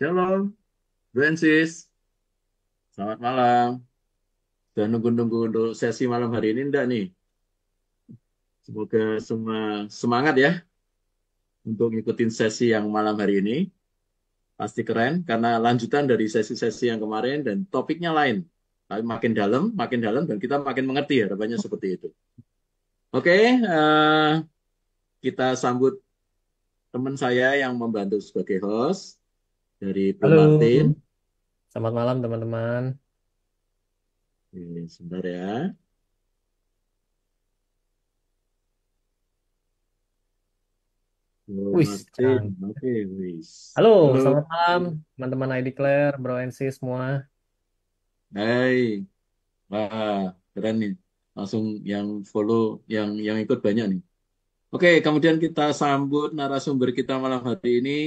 Shalom, Francis. Selamat malam. Sudah nunggu-nunggu untuk sesi malam hari ini enggak nih? Semoga semua semangat ya untuk ngikutin sesi yang malam hari ini. Pasti keren karena lanjutan dari sesi-sesi yang kemarin dan topiknya lain. Tapi makin dalam dan kita makin mengerti harapannya seperti itu. Oke, kita sambut teman saya yang membantu sebagai host dari Bro Halo, Martin. selamat malam teman-teman. Ini sebentar ya. Bro Wis, Martin, can- oke, wis. Halo, Halo. selamat malam teman-teman I Declare, Bro NC semua. Hai, wah, keren nih. Langsung yang follow, yang ikut banyak nih. Oke, kemudian kita sambut narasumber kita malam hari ini,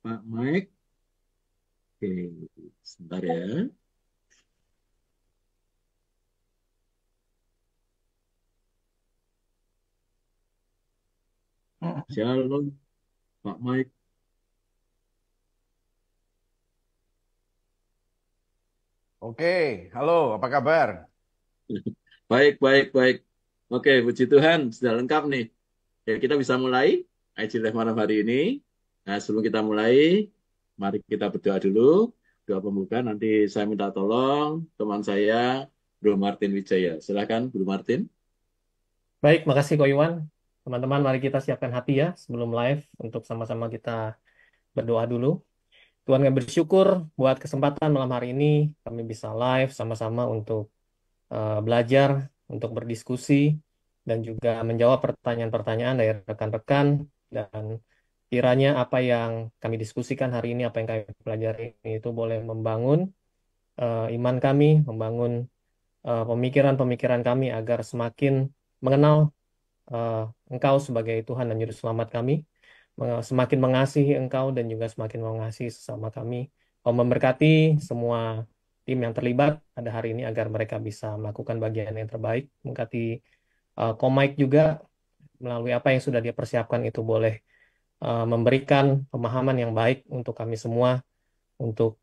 Pak Mike. Oke, sebentar ya. Shalom, Pak Mike. Oke, halo, apa kabar? Baik, baik, baik. Oke, puji Tuhan, sudah lengkap nih. Ya, kita bisa mulai IG Live malam hari ini. Nah, sebelum kita mulai, mari kita berdoa dulu. Doa pembuka, nanti saya minta tolong teman saya, Bro Martin Wijaya. Silakan, Bro Martin. Baik, makasih Ko Iwan. Teman-teman, mari kita siapkan hati ya sebelum live untuk sama-sama kita berdoa dulu. Tuhan kami bersyukur buat kesempatan malam hari ini kami bisa live sama-sama untuk belajar, untuk berdiskusi, dan juga menjawab pertanyaan-pertanyaan dari rekan-rekan. Dan kiranya apa yang kami diskusikan hari ini, apa yang kami pelajari itu boleh membangun iman kami, membangun pemikiran-pemikiran kami agar semakin mengenal eh, Engkau sebagai Tuhan dan Juru Selamat kami, semakin mengasihi Engkau dan juga semakin mengasihi sesama kami. Kau memberkati semua tim yang terlibat pada hari ini agar mereka bisa melakukan bagian yang terbaik. Memberkati Komike juga melalui apa yang sudah dia persiapkan itu boleh memberikan pemahaman yang baik untuk kami semua untuk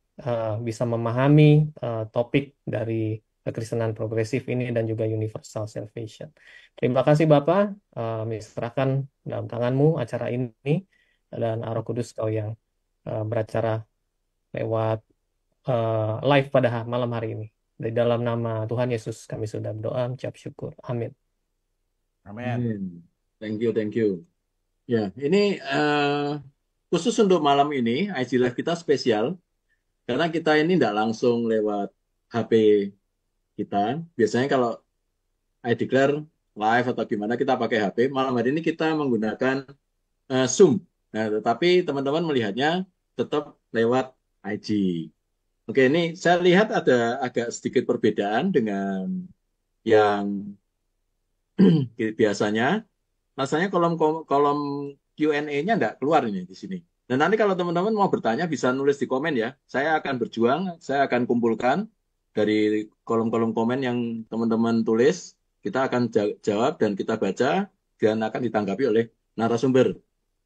bisa memahami topik dari kekristenan progresif ini dan juga universal salvation. Terima kasih Bapak, kami serahkan dalam tanganmu acara ini dan Roh Kudus Kau yang beracara lewat live pada malam hari ini. Di dalam nama Tuhan Yesus kami sudah berdoa, mengucap syukur. Amin. Amin. Amin. Thank you, thank you. Ya, ini khusus untuk malam ini, IG Live kita spesial. Karena kita ini tidak langsung lewat HP kita. Biasanya kalau I declare live atau gimana kita pakai HP. Malam hari ini kita menggunakan Zoom. Nah, tetapi teman-teman melihatnya tetap lewat IG. Oke, ini saya lihat ada agak sedikit perbedaan dengan yang biasanya. Rasanya kolom Q&A-nya nggak keluar ini di sini. Dan nanti kalau teman-teman mau bertanya bisa nulis di komen ya. Saya akan berjuang, saya akan kumpulkan dari kolom-kolom komen yang teman-teman tulis. Kita akan jawab dan kita baca dan akan ditanggapi oleh narasumber.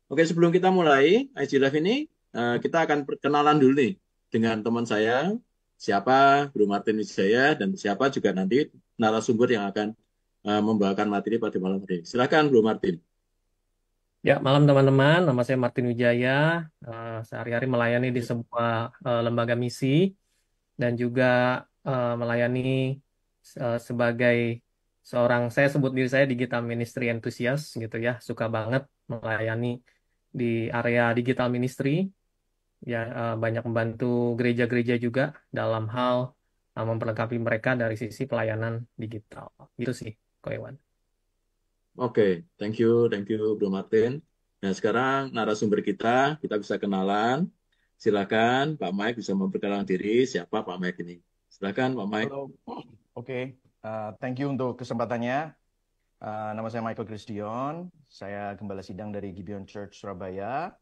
Oke, sebelum kita mulai IG Live ini, kita akan perkenalan dulu nih dengan teman saya, siapa Bro Martin Wijaya, dan siapa juga nanti narasumber yang akan membawakan materi pada malam hari ini. Silakan Bro Martin. Ya, malam teman-teman. Nama saya Martin Wijaya. Sehari-hari melayani di sebuah lembaga misi dan juga melayani sebagai seorang, saya sebut diri saya digital ministry enthusiast gitu ya, suka banget melayani di area digital ministry ya, banyak membantu gereja-gereja juga dalam hal memperlengkapi mereka dari sisi pelayanan digital gitu sih, Koewan. Oke, thank you Bro Martin. Nah, sekarang narasumber kita bisa kenalan. Silakan Pak Mike bisa memperkenalkan diri siapa Pak Mike ini. Silakan Pak Mike. Halo. Oke, thank you untuk kesempatannya. Nama saya Michael Christian. Saya gembala sidang dari Gibeon Church Surabaya.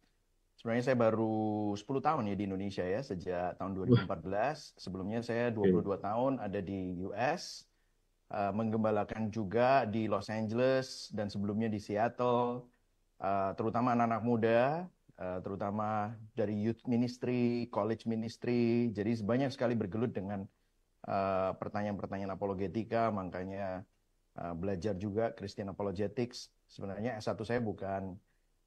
Sebenarnya saya baru 10 tahun ya di Indonesia ya, sejak tahun Wah, 2014. Sebelumnya saya oke. 22 tahun ada di US, menggembalakan juga di Los Angeles dan sebelumnya di Seattle, terutama anak-anak muda. terutama dari youth ministry, college ministry. Jadi banyak sekali bergelut dengan pertanyaan-pertanyaan apologetika, makanya belajar juga Christian Apologetics. Sebenarnya S1 saya bukan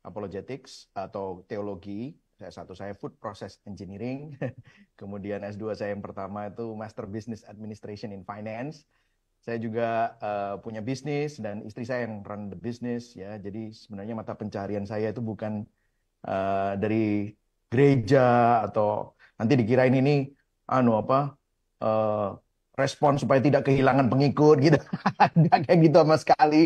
apologetics atau teologi, S1 saya food process engineering. Kemudian S2 saya yang pertama itu Master Business Administration in Finance. Saya juga punya bisnis dan istri saya yang run the business ya. Jadi sebenarnya mata pencaharian saya itu bukan dari gereja atau nanti dikirain ini respon supaya tidak kehilangan pengikut gitu. Nggak kayak gitu sama sekali.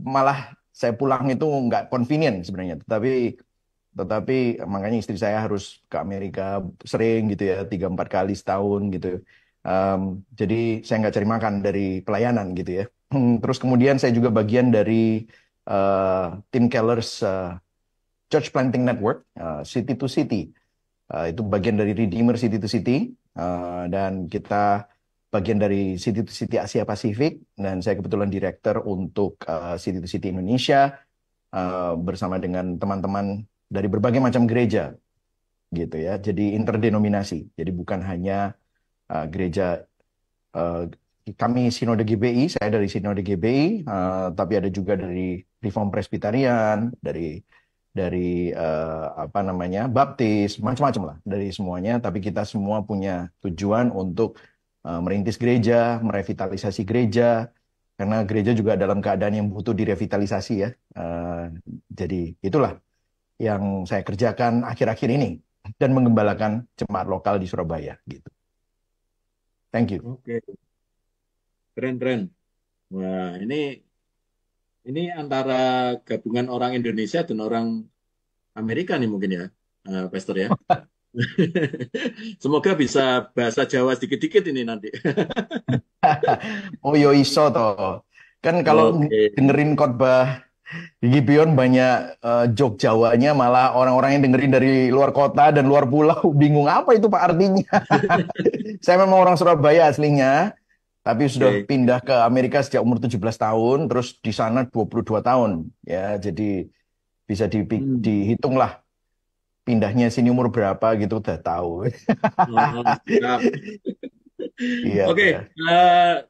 Malah saya pulang itu nggak convenient sebenarnya. Tetapi makanya istri saya harus ke Amerika sering gitu ya, 3-4 kali setahun gitu. Jadi saya nggak cari makan dari pelayanan gitu ya. Terus kemudian saya juga bagian dari Tim Keller's Church Planting Network, City to City. Itu bagian dari Redeemer City to City. Dan kita bagian dari City to City Asia Pasifik. Dan saya kebetulan direktur untuk City to City Indonesia. Bersama dengan teman-teman dari berbagai macam gereja gitu ya. Jadi interdenominasi. Jadi bukan hanya gereja kami Sinode GBI, saya dari Sinode GBI, tapi ada juga dari Reform Presbyterian, dari Baptis, macam-macam lah dari semuanya. Tapi kita semua punya tujuan untuk merintis gereja, merevitalisasi gereja, karena gereja juga dalam keadaan yang butuh direvitalisasi ya. Jadi itulah yang saya kerjakan akhir-akhir ini dan mengembalakan jemaat lokal di Surabaya gitu. Thank you. Oke, keren. Wah, ini antara gabungan orang Indonesia dan orang Amerika nih mungkin ya, Pastor ya. Semoga bisa bahasa Jawa sedikit-sedikit ini nanti. Oh yo iso toh. Kan kalau Oke. dengerin khotbah di Gibeon banyak jok Jawanya, malah orang-orang yang dengerin dari luar kota dan luar pulau bingung apa itu Pak artinya. Saya memang orang Surabaya aslinya, tapi sudah Oke. pindah ke Amerika sejak umur 17 tahun, terus di sana 22 tahun. Ya, jadi bisa dihitung lah pindahnya sini umur berapa gitu udah tahu. Oh, siap. Iya. Oke,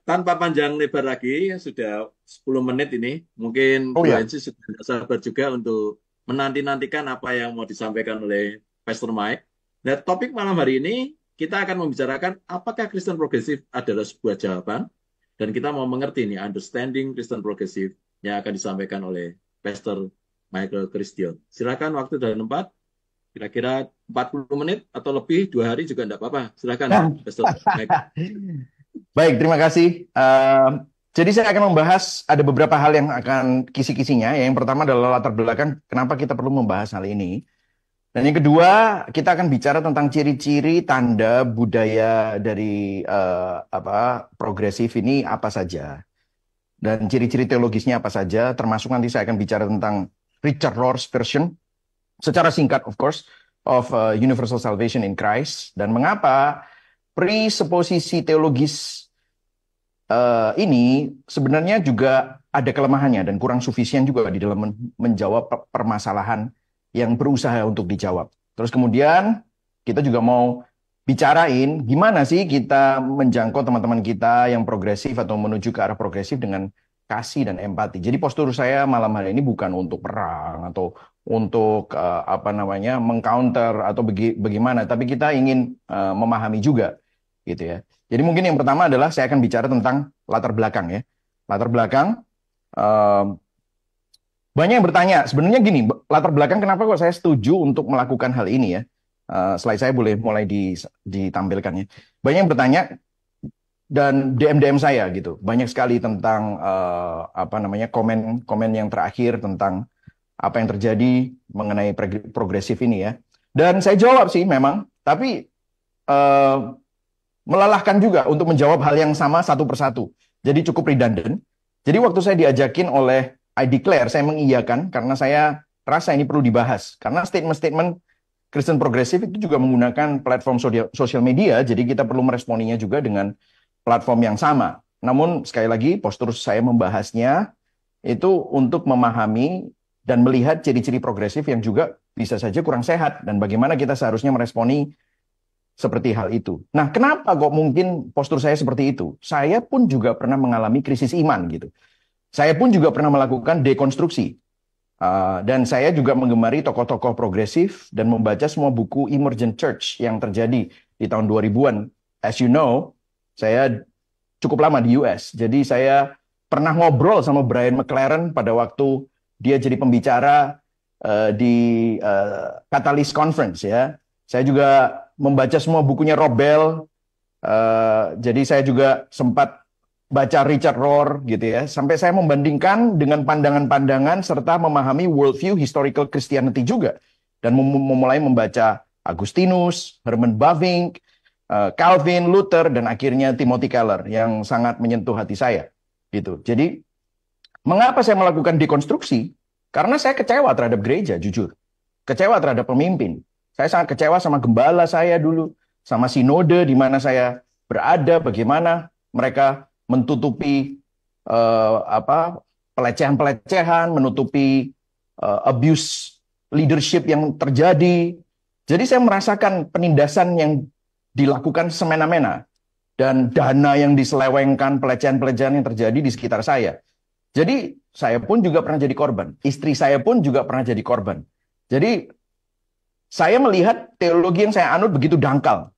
tanpa panjang lebar lagi, sudah 10 menit ini. Mungkin Oh Bro ya. Ensi sudah tidak sabar juga untuk menanti-nantikan apa yang mau disampaikan oleh Pastor Mike. Nah, topik malam hari ini kita akan membicarakan apakah Kristen progresif adalah sebuah jawaban, dan kita mau mengerti nih understanding Kristen progresif yang akan disampaikan oleh Pastor Michael Christian. Silakan waktu dan tempat. Kira-kira 40 menit atau lebih, 2 hari juga enggak apa-apa. Silakan, Pastor Mike. Baik, terima kasih. Jadi saya akan membahas ada beberapa hal yang akan kisi-kisinya. Yang pertama adalah latar belakang kenapa kita perlu membahas hal ini. Dan yang kedua, kita akan bicara tentang ciri-ciri tanda budaya dari progresif ini apa saja. Dan ciri-ciri teologisnya apa saja, termasuk nanti saya akan bicara tentang Richard Rohr's version, secara singkat of course, of universal salvation in Christ. Dan mengapa presupposisi teologis ini sebenarnya juga ada kelemahannya dan kurang sufisien juga di dalam menjawab permasalahan yang berusaha untuk dijawab. Terus kemudian kita juga mau bicarain gimana sih kita menjangkau teman-teman kita yang progresif atau menuju ke arah progresif dengan kasih dan empati. Jadi postur saya malam hari ini bukan untuk perang atau untuk mengcounter atau bagaimana, tapi kita ingin memahami juga gitu ya. Jadi mungkin yang pertama adalah saya akan bicara tentang latar belakang ya. Latar belakang, banyak yang bertanya, sebenarnya gini, latar belakang kenapa kok saya setuju untuk melakukan hal ini ya. Slide saya boleh mulai ditampilkan ya. Banyak yang bertanya dan DM saya gitu. Banyak sekali tentang komen yang terakhir tentang apa yang terjadi mengenai progresif ini ya. Dan saya jawab sih memang, tapi melelahkan juga untuk menjawab hal yang sama satu persatu. Jadi cukup redundant. Jadi waktu saya diajakin oleh I Declare, saya mengiyakan karena saya rasa ini perlu dibahas. Karena statement-statement Kristen progresif itu juga menggunakan platform sosial media, jadi kita perlu meresponinya juga dengan platform yang sama. Namun sekali lagi postur saya membahasnya itu untuk memahami dan melihat ciri-ciri progresif yang juga bisa saja kurang sehat dan bagaimana kita seharusnya meresponi seperti hal itu. Nah, kenapa kok mungkin postur saya seperti itu? Saya pun juga pernah mengalami krisis iman gitu. Saya pun juga pernah melakukan dekonstruksi. Dan saya juga menggemari tokoh-tokoh progresif dan membaca semua buku Emergent Church yang terjadi di tahun 2000-an. As you know, saya cukup lama di US. Jadi saya pernah ngobrol sama Brian McLaren pada waktu dia jadi pembicara di Catalyst Conference ya. Saya juga membaca semua bukunya Rob Bell. Jadi saya juga sempat baca Richard Rohr gitu ya. Sampai saya membandingkan dengan pandangan-pandangan serta memahami worldview historical Christianity juga. Dan memulai membaca Agustinus, Herman Bavinck, Calvin, Luther, dan akhirnya Timothy Keller yang sangat menyentuh hati saya. Gitu. Jadi, mengapa saya melakukan dekonstruksi? Karena saya kecewa terhadap gereja, jujur. Kecewa terhadap pemimpin. Saya sangat kecewa sama gembala saya dulu, sama sinode di mana saya berada, bagaimana mereka menutupi pelecehan-pelecehan, menutupi abuse leadership yang terjadi. Jadi saya merasakan penindasan yang dilakukan semena-mena dan dana yang diselewengkan, pelecehan-pelecehan yang terjadi di sekitar saya. Jadi saya pun juga pernah jadi korban. Istri saya pun juga pernah jadi korban. Jadi saya melihat teologi yang saya anut begitu dangkal.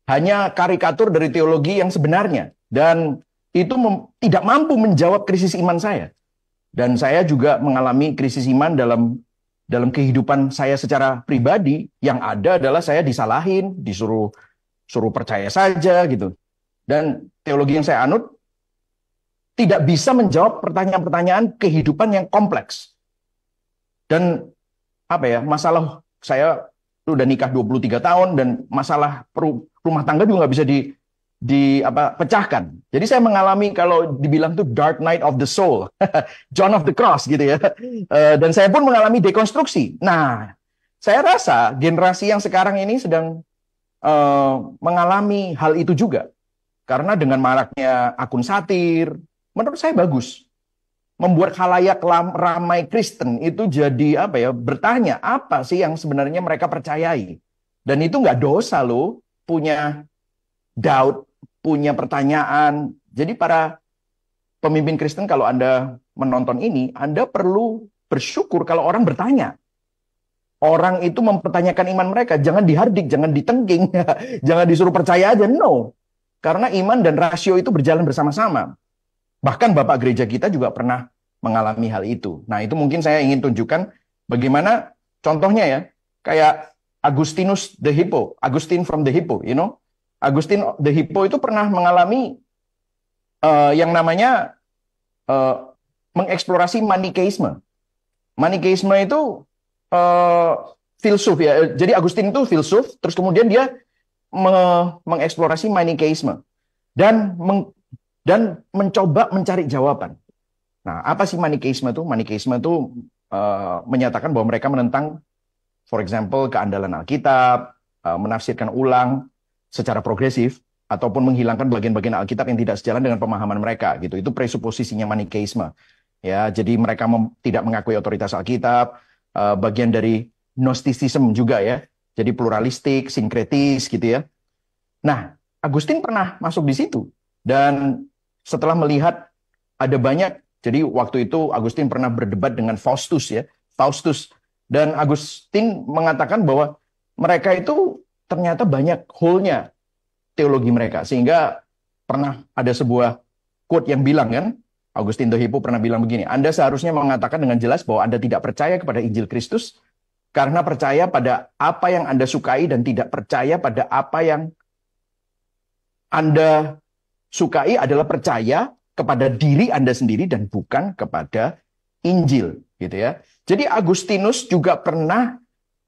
Hanya karikatur dari teologi yang sebenarnya. Dan itu tidak mampu menjawab krisis iman saya. Dan saya juga mengalami krisis iman dalam kehidupan saya secara pribadi. Yang ada adalah saya disalahin, disuruh percaya saja gitu. Dan teologi yang saya anut tidak bisa menjawab pertanyaan-pertanyaan kehidupan yang kompleks. Dan masalah saya udah nikah 23 tahun dan masalah rumah tangga juga nggak bisa pecahkan. Jadi saya mengalami kalau dibilang tuh dark night of the soul, John of the Cross gitu ya. Dan saya pun mengalami dekonstruksi. Nah, saya rasa generasi yang sekarang ini sedang mengalami hal itu juga. Karena dengan maraknya akun satir, menurut saya bagus. Membuat khalayak ramai Kristen itu jadi bertanya apa sih yang sebenarnya mereka percayai. Dan itu nggak dosa loh, punya doubt, punya pertanyaan. Jadi para pemimpin Kristen kalau Anda menonton ini, Anda perlu bersyukur kalau orang bertanya. Orang itu mempertanyakan iman mereka, jangan dihardik, jangan ditengking, jangan disuruh percaya aja, no. Karena iman dan rasio itu berjalan bersama-sama. Bahkan Bapak Gereja kita juga pernah mengalami hal itu. Nah, itu mungkin saya ingin tunjukkan bagaimana contohnya ya, kayak Agustinus the Hippo, Augustine from the Hippo, you know. Agustin the Hippo itu pernah mengalami yang namanya mengeksplorasi Manikeisme. Manikeisme itu filsuf ya. Jadi Agustin itu filsuf, terus kemudian dia mengeksplorasi Manikeisme dan mencoba mencari jawaban. Nah, apa sih Manikeisme itu? Manikeisme itu menyatakan bahwa mereka menentang, for example, keandalan Alkitab, menafsirkan ulang secara progresif, ataupun menghilangkan bagian-bagian Alkitab yang tidak sejalan dengan pemahaman mereka. Gitu. Itu presuposisinya Manikeisme. Ya, jadi mereka tidak mengakui otoritas Alkitab, bagian dari Gnosticism juga ya. Jadi pluralistik, sinkretis gitu ya. Nah, Agustin pernah masuk di situ. Dan setelah melihat ada banyak, jadi waktu itu Agustin pernah berdebat dengan Faustus ya. Faustus. Dan Agustin mengatakan bahwa mereka itu ternyata banyak hole-nya teologi mereka. Sehingga pernah ada sebuah quote yang bilang kan, Agustin the Hippo pernah bilang begini, Anda seharusnya mengatakan dengan jelas bahwa Anda tidak percaya kepada Injil Kristus karena percaya pada apa yang Anda sukai dan tidak percaya pada apa yang Anda sukai adalah percaya kepada diri Anda sendiri dan bukan kepada Injil, gitu ya. Jadi Agustinus juga pernah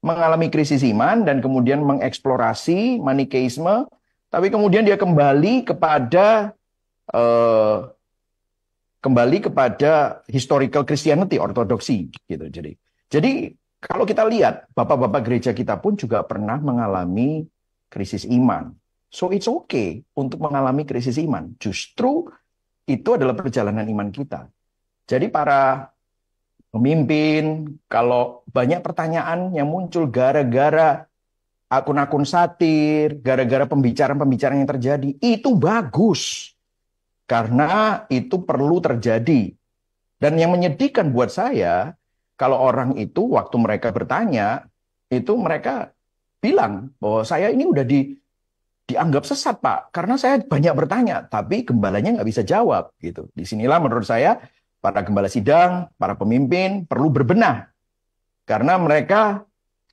mengalami krisis iman dan kemudian mengeksplorasi Manikeisme, tapi kemudian dia kembali kepada historical Christianity, ortodoksi, gitu. Jadi kalau kita lihat bapak-bapak gereja kita pun juga pernah mengalami krisis iman. So it's okay untuk mengalami krisis iman. Justru itu adalah perjalanan iman kita. Jadi para pemimpin, kalau banyak pertanyaan yang muncul gara-gara akun-akun satir, gara-gara pembicaraan-pembicaraan yang terjadi, itu bagus. Karena itu perlu terjadi. Dan yang menyedihkan buat saya, kalau orang itu waktu mereka bertanya, itu mereka bilang bahwa saya ini udah dianggap sesat, Pak, karena saya banyak bertanya, tapi gembalanya nggak bisa jawab. Gitu. Disinilah menurut saya, para gembala sidang, para pemimpin perlu berbenah. Karena mereka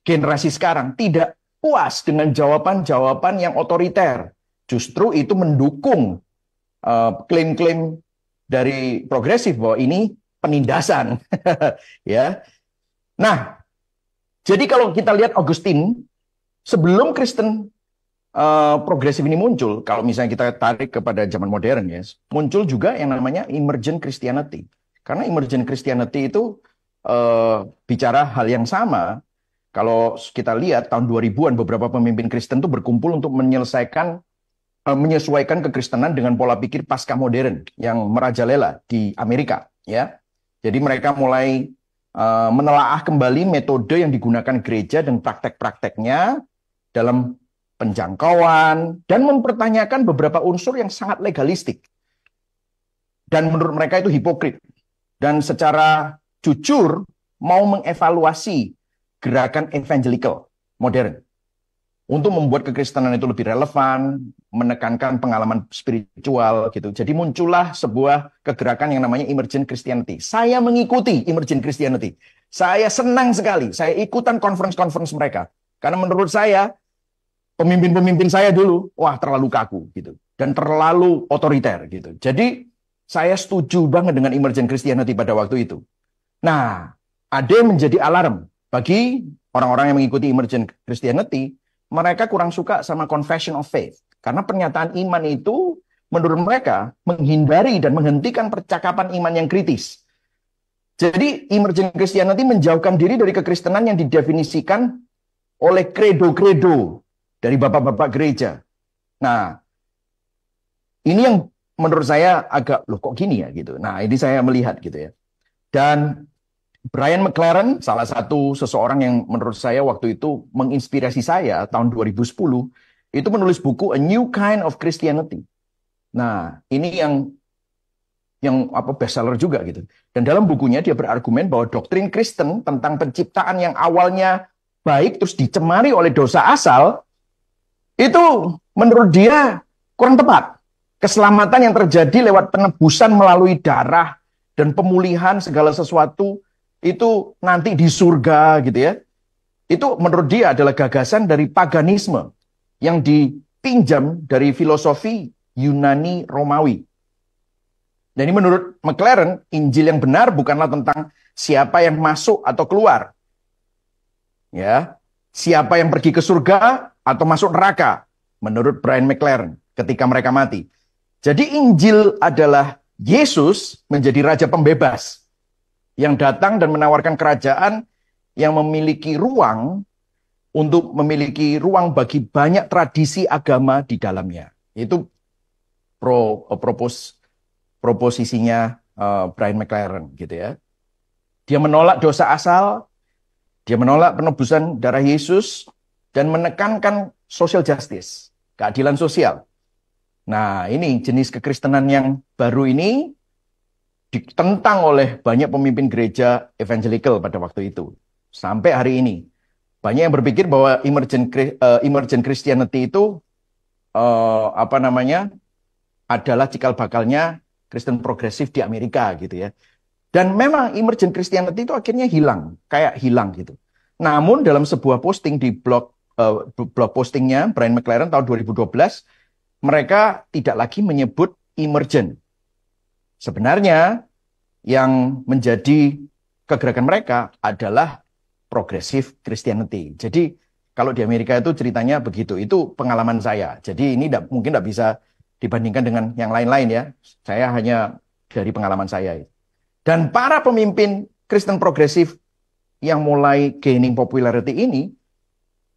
generasi sekarang tidak puas dengan jawaban-jawaban yang otoriter. Justru itu mendukung klaim-klaim dari progresif bahwa ini penindasan. Ya. Nah, jadi kalau kita lihat Augustine, sebelum Kristen progresif ini muncul, kalau misalnya kita tarik kepada zaman modern, ya, muncul juga yang namanya emergent Christianity. Karena emergent Christianity itu bicara hal yang sama. Kalau kita lihat tahun 2000-an beberapa pemimpin Kristen itu berkumpul untuk menyesuaikan kekristenan dengan pola pikir pasca modern yang merajalela di Amerika, ya. Jadi mereka mulai menelaah kembali metode yang digunakan gereja dan praktek-prakteknya dalam penjangkauan dan mempertanyakan beberapa unsur yang sangat legalistik. Dan menurut mereka itu hipokrit. Dan secara jujur mau mengevaluasi gerakan evangelical modern untuk membuat kekristenan itu lebih relevan, menekankan pengalaman spiritual gitu. Jadi muncullah sebuah kegerakan yang namanya emergent Christianity. Saya mengikuti emergent Christianity. Saya senang sekali. Saya ikutan conference-conference mereka. Karena menurut saya pemimpin-pemimpin saya dulu, wah terlalu kaku gitu dan terlalu otoriter gitu. Jadi saya setuju banget dengan emergent Christianity pada waktu itu. Nah, ada yang menjadi alarm bagi orang-orang yang mengikuti emergent Christianity. Mereka kurang suka sama confession of faith. Karena pernyataan iman itu menurut mereka menghindari dan menghentikan percakapan iman yang kritis. Jadi emergent Christianity menjauhkan diri dari kekristenan yang didefinisikan oleh kredo-kredo dari bapak-bapak gereja. Nah, ini yang menurut saya agak, loh kok gini ya gitu. Nah, ini saya melihat gitu ya. Dan Brian McLaren, salah satu seseorang yang menurut saya waktu itu menginspirasi saya tahun 2010, itu menulis buku A New Kind of Christianity. Nah, ini yang bestseller juga gitu. Dan dalam bukunya dia berargumen bahwa doktrin Kristen tentang penciptaan yang awalnya baik terus dicemari oleh dosa asal, itu menurut dia kurang tepat. Keselamatan yang terjadi lewat penebusan melalui darah dan pemulihan segala sesuatu itu nanti di surga gitu ya. Itu menurut dia adalah gagasan dari paganisme yang dipinjam dari filosofi Yunani Romawi. Dan ini menurut McLaren, Injil yang benar bukanlah tentang siapa yang masuk atau keluar. Ya, siapa yang pergi ke surga atau masuk neraka menurut Brian McLaren ketika mereka mati. Jadi Injil adalah Yesus menjadi raja pembebas yang datang dan menawarkan kerajaan yang memiliki ruang untuk memiliki ruang bagi banyak tradisi agama di dalamnya. Itu proposisinya Brian McLaren gitu ya. Dia menolak dosa asal, dia menolak penebusan darah Yesus dan menekankan social justice, keadilan sosial. Nah, ini jenis kekristenan yang baru ini ditentang oleh banyak pemimpin gereja evangelical pada waktu itu. Sampai hari ini. Banyak yang berpikir bahwa emergent Christianity itu adalah cikal bakalnya Kristen progresif di Amerika gitu ya. Dan memang emergent Christianity itu akhirnya hilang, kayak hilang gitu. Namun dalam sebuah posting di blog postingnya Brian McLaren tahun 2012, mereka tidak lagi menyebut emergent. Sebenarnya yang menjadi kegerakan mereka adalah progressive Christianity. Jadi kalau di Amerika itu ceritanya begitu. Itu pengalaman saya. Jadi ini mungkin tidak bisa dibandingkan dengan yang lain-lain ya. Saya hanya dari pengalaman saya. Dan para pemimpin Kristen progresif yang mulai gaining popularity ini,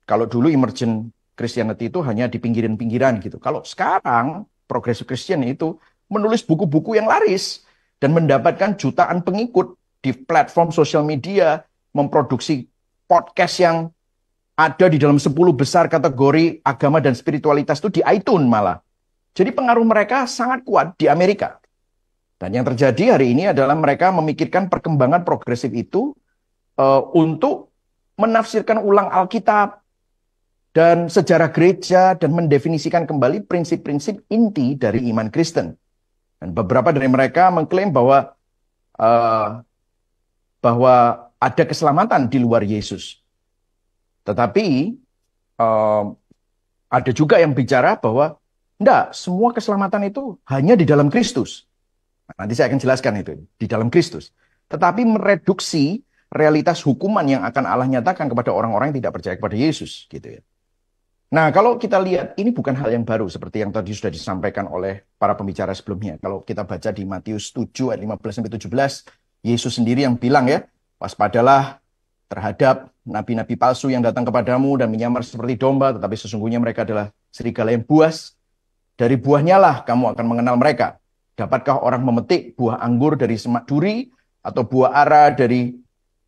kalau dulu emergent Christianity itu hanya di pinggiran-pinggiran gitu. Kalau sekarang progressive Christian itu menulis buku-buku yang laris dan mendapatkan jutaan pengikut di platform sosial media, memproduksi podcast yang ada di dalam 10 besar kategori agama dan spiritualitas itu di iTunes malah. Jadi pengaruh mereka sangat kuat di Amerika. Dan yang terjadi hari ini adalah mereka memikirkan perkembangan progresif itu untuk menafsirkan ulang Alkitab dan sejarah gereja dan mendefinisikan kembali prinsip-prinsip inti dari iman Kristen. Dan beberapa dari mereka mengklaim bahwa ada keselamatan di luar Yesus. Tetapi ada juga yang bicara bahwa enggak, semua keselamatan itu hanya di dalam Kristus. Nanti saya akan jelaskan itu, di dalam Kristus. Tetapi mereduksi realitas hukuman yang akan Allah nyatakan kepada orang-orang yang tidak percaya kepada Yesus, gitu ya. Nah, kalau kita lihat, ini bukan hal yang baru seperti yang tadi sudah disampaikan oleh para pembicara sebelumnya. Kalau kita baca di Matius 7 ayat 15-17, Yesus sendiri yang bilang ya, waspadalah terhadap nabi-nabi palsu yang datang kepadamu dan menyamar seperti domba, tetapi sesungguhnya mereka adalah serigala yang buas. Dari buahnya lah kamu akan mengenal mereka. Dapatkah orang memetik buah anggur dari semak duri atau buah ara dari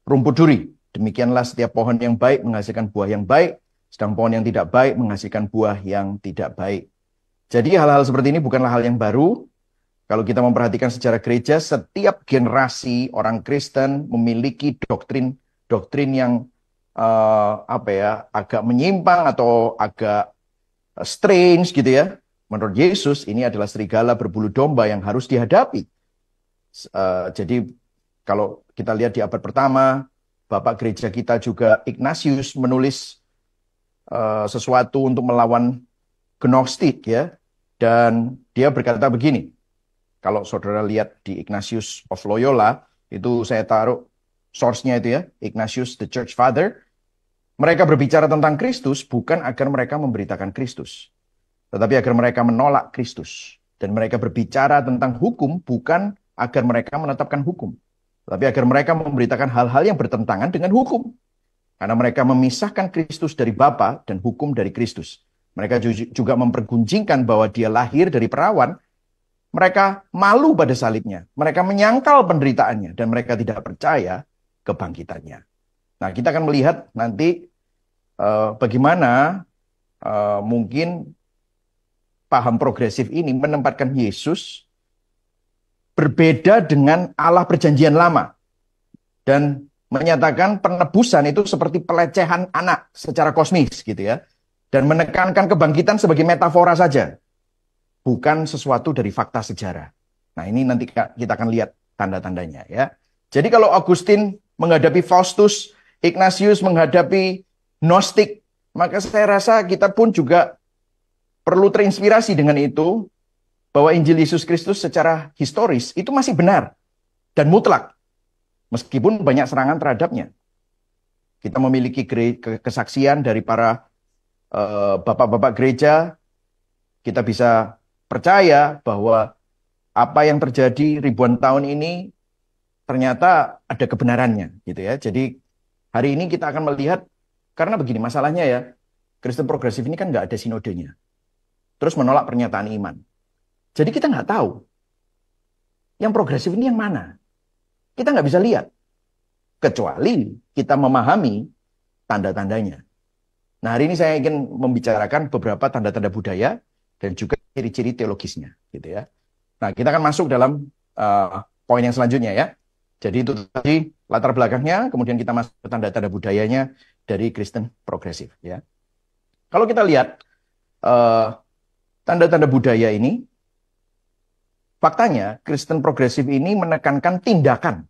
rumput duri? Demikianlah setiap pohon yang baik menghasilkan buah yang baik, sedang pohon yang tidak baik menghasilkan buah yang tidak baik. Jadi hal-hal seperti ini bukanlah hal yang baru. Kalau kita memperhatikan sejarah gereja, setiap generasi orang Kristen memiliki doktrin yang agak menyimpang atau agak strange gitu ya. Menurut Yesus ini adalah serigala berbulu domba yang harus dihadapi. Jadi kalau kita lihat di abad pertama, Bapak gereja kita juga Ignatius menulis sesuatu untuk melawan Gnostik ya, dan dia berkata begini. Kalau saudara lihat di Ignatius of Loyola, itu saya taruh source-nya itu ya, Ignatius the Church Father. Mereka berbicara tentang Kristus bukan agar mereka memberitakan Kristus, tetapi agar mereka menolak Kristus. Dan mereka berbicara tentang hukum bukan agar mereka menetapkan hukum, tapi agar mereka memberitakan hal-hal yang bertentangan dengan hukum. Karena mereka memisahkan Kristus dari Bapa dan hukum dari Kristus. Mereka juga mempergunjingkan bahwa dia lahir dari perawan. Mereka malu pada salibnya. Mereka menyangkal penderitaannya. Dan mereka tidak percaya kebangkitannya. Nah, kita akan melihat nanti bagaimana mungkin paham progresif ini menempatkan Yesus berbeda dengan Allah perjanjian lama. Dan menyatakan penebusan itu seperti pelecehan anak secara kosmis gitu ya. Dan menekankan kebangkitan sebagai metafora saja. Bukan sesuatu dari fakta sejarah. Nah, ini nanti kita akan lihat tanda-tandanya ya. Jadi kalau Augustine menghadapi Faustus, Ignatius menghadapi Gnostik, maka saya rasa kita pun juga perlu terinspirasi dengan itu, bahwa Injil Yesus Kristus secara historis itu masih benar dan mutlak. Meskipun banyak serangan terhadapnya. Kita memiliki kesaksian dari para bapak-bapak gereja. Kita bisa percaya bahwa apa yang terjadi ribuan tahun ini ternyata ada kebenarannya, gitu ya. Jadi hari ini kita akan melihat, karena begini masalahnya ya, Kristen progresif ini kan nggak ada sinodenya, terus menolak pernyataan iman. Jadi kita nggak tahu yang progresif ini yang mana. Kita nggak bisa lihat, kecuali kita memahami tanda-tandanya. Nah, hari ini saya ingin membicarakan beberapa tanda-tanda budaya dan juga ciri-ciri teologisnya, gitu ya. Nah, kita akan masuk dalam poin yang selanjutnya ya. Jadi itu tadi latar belakangnya, kemudian kita masuk ke tanda-tanda budayanya dari Kristen progresif ya. Kalau kita lihat tanda-tanda budaya ini, faktanya Kristen progresif ini menekankan tindakan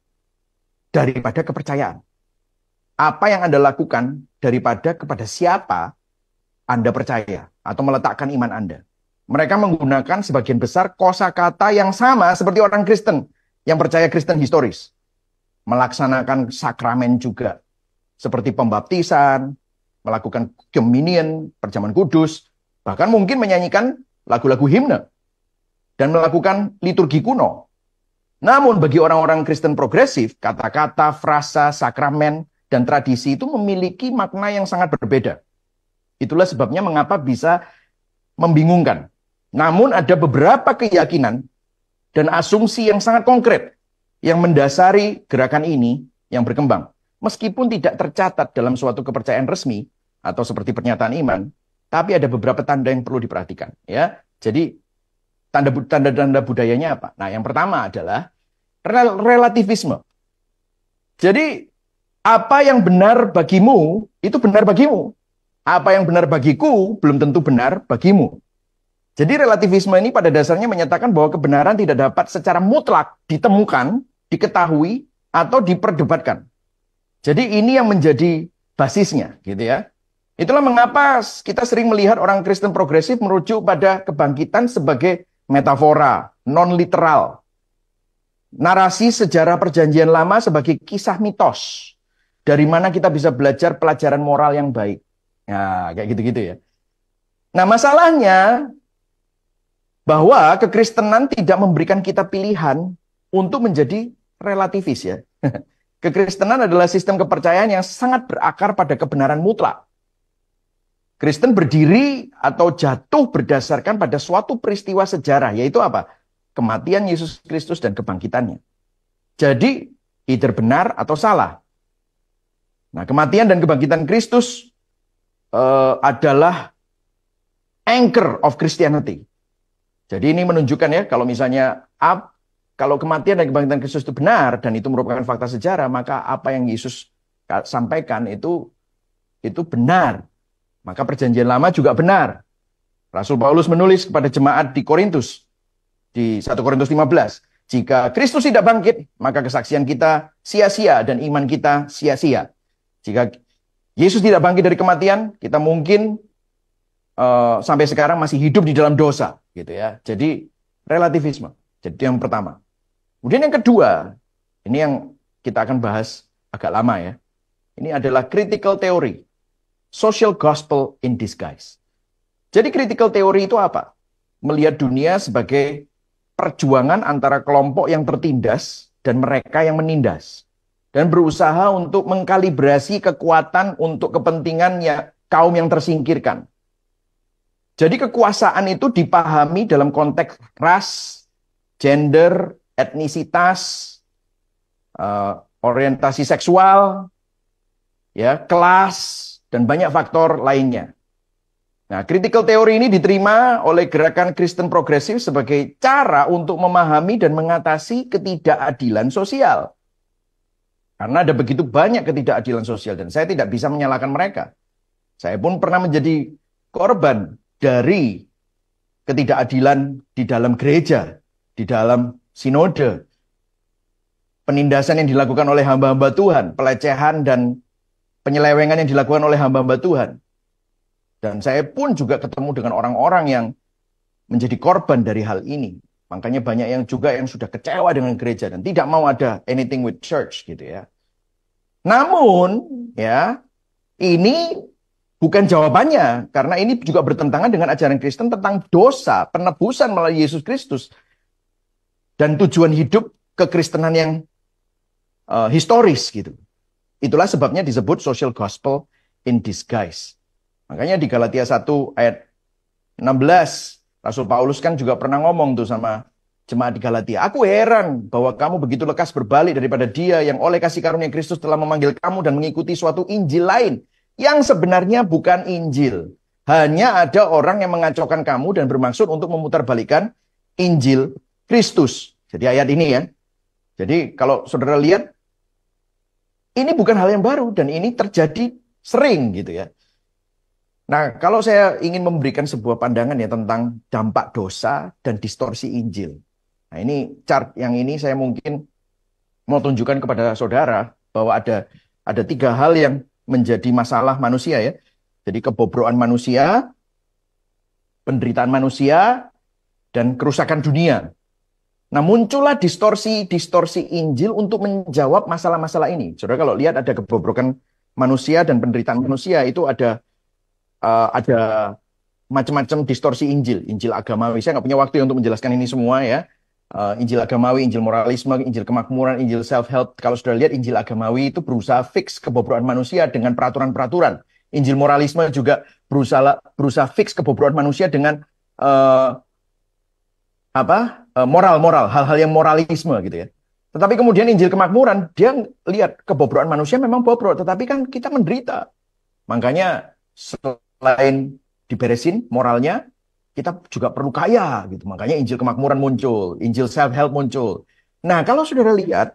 daripada kepercayaan. Apa yang Anda lakukan daripada kepada siapa Anda percaya atau meletakkan iman Anda. Mereka menggunakan sebagian besar kosakata yang sama seperti orang Kristen yang percaya Kristen historis. Melaksanakan sakramen juga, seperti pembaptisan, melakukan communion, perjamuan kudus, bahkan mungkin menyanyikan lagu-lagu himne, dan melakukan liturgi kuno. Namun bagi orang-orang Kristen progresif, kata-kata, frasa, sakramen, dan tradisi itu memiliki makna yang sangat berbeda. Itulah sebabnya mengapa bisa membingungkan. Namun ada beberapa keyakinan dan asumsi yang sangat konkret yang mendasari gerakan ini yang berkembang. Meskipun tidak tercatat dalam suatu kepercayaan resmi atau seperti pernyataan iman, tapi ada beberapa tanda yang perlu diperhatikan. Ya, jadi tanda-tanda budayanya apa? Nah, yang pertama adalah relativisme. Jadi apa yang benar bagimu itu benar bagimu. Apa yang benar bagiku belum tentu benar bagimu. Jadi relativisme ini pada dasarnya menyatakan bahwa kebenaran tidak dapat secara mutlak ditemukan, diketahui, atau diperdebatkan. Jadi ini yang menjadi basisnya, gitu ya. Itulah mengapa kita sering melihat orang Kristen progresif merujuk pada kebangkitan sebagai metafora, non-literal. Narasi sejarah perjanjian lama sebagai kisah mitos. Dari mana kita bisa belajar pelajaran moral yang baik. Nah, kayak gitu-gitu ya. Nah, masalahnya bahwa kekristenan tidak memberikan kita pilihan untuk menjadi relativis ya. Kekristenan adalah sistem kepercayaan yang sangat berakar pada kebenaran mutlak. Kristen berdiri atau jatuh berdasarkan pada suatu peristiwa sejarah, yaitu apa? Kematian Yesus Kristus dan kebangkitannya. Jadi, either benar atau salah. Nah, kematian dan kebangkitan Kristus adalah anchor of Christianity. Jadi ini menunjukkan ya, kalau misalnya kalau kematian dan kebangkitan Kristus itu benar dan itu merupakan fakta sejarah, maka apa yang Yesus sampaikan itu benar. Maka perjanjian lama juga benar. Rasul Paulus menulis kepada jemaat di Korintus di 1 Korintus 15, jika Kristus tidak bangkit, maka kesaksian kita sia-sia dan iman kita sia-sia. Jika Yesus tidak bangkit dari kematian, kita mungkin sampai sekarang masih hidup di dalam dosa, gitu ya. Jadi relativisme. Jadi itu yang pertama. Kemudian yang kedua, ini yang kita akan bahas agak lama ya. Ini adalah critical theory, social gospel in disguise. Jadi critical theory itu apa? Melihat dunia sebagai perjuangan antara kelompok yang tertindas dan mereka yang menindas. Dan berusaha untuk mengkalibrasi kekuatan untuk kepentingan kaum yang tersingkirkan. Jadi kekuasaan itu dipahami dalam konteks ras, gender, etnisitas, orientasi seksual, ya, kelas, dan banyak faktor lainnya. Nah, critical theory ini diterima oleh gerakan Kristen progresif sebagai cara untuk memahami dan mengatasi ketidakadilan sosial. Karena ada begitu banyak ketidakadilan sosial dan saya tidak bisa menyalahkan mereka. Saya pun pernah menjadi korban dari ketidakadilan di dalam gereja, di dalam sinode. Penindasan yang dilakukan oleh hamba-hamba Tuhan, pelecehan dan penyelewengan yang dilakukan oleh hamba-hamba Tuhan. Dan saya pun juga ketemu dengan orang-orang yang menjadi korban dari hal ini. Makanya banyak yang juga yang sudah kecewa dengan gereja dan tidak mau ada anything with church gitu ya. Namun ya, ini bukan jawabannya karena ini juga bertentangan dengan ajaran Kristen tentang dosa, penebusan melalui Yesus Kristus dan tujuan hidup kekristenan yang historis gitu. Itulah sebabnya disebut social gospel in disguise. Makanya di Galatia 1 ayat 16 Rasul Paulus kan juga pernah ngomong tuh sama jemaat di Galatia. Aku heran bahwa kamu begitu lekas berbalik daripada dia yang oleh kasih karunia Kristus telah memanggil kamu dan mengikuti suatu Injil lain. Yang sebenarnya bukan Injil. Hanya ada orang yang mengacaukan kamu dan bermaksud untuk memutarbalikkan Injil Kristus. Jadi ayat ini ya. Jadi kalau saudara lihat, ini bukan hal yang baru dan ini terjadi sering gitu ya. Nah, kalau saya ingin memberikan sebuah pandangan ya tentang dampak dosa dan distorsi Injil. Nah, ini chart yang ini saya mungkin mau tunjukkan kepada saudara bahwa ada tiga hal yang menjadi masalah manusia ya. Jadi kebobrokan manusia, penderitaan manusia, dan kerusakan dunia. Nah, muncullah distorsi Injil untuk menjawab masalah-masalah ini. Saudara kalau lihat ada kebobrokan manusia dan penderitaan manusia itu ada macam-macam distorsi Injil. Injil agamawi. Saya nggak punya waktu untuk menjelaskan ini semua ya. Injil agamawi, Injil moralisme, Injil kemakmuran, Injil self-help. Kalau sudah lihat Injil agamawi itu berusaha fix kebobrokan manusia dengan peraturan-peraturan. Injil moralisme juga berusaha fix kebobrokan manusia dengan moral-moral, hal-hal yang moralisme gitu ya. Tetapi kemudian Injil kemakmuran, dia lihat kebobrokan manusia memang bobrok, tetapi kan kita menderita. Makanya selain diberesin moralnya, kita juga perlu kaya gitu. Makanya Injil kemakmuran muncul, Injil self-help muncul. Nah, kalau saudara lihat,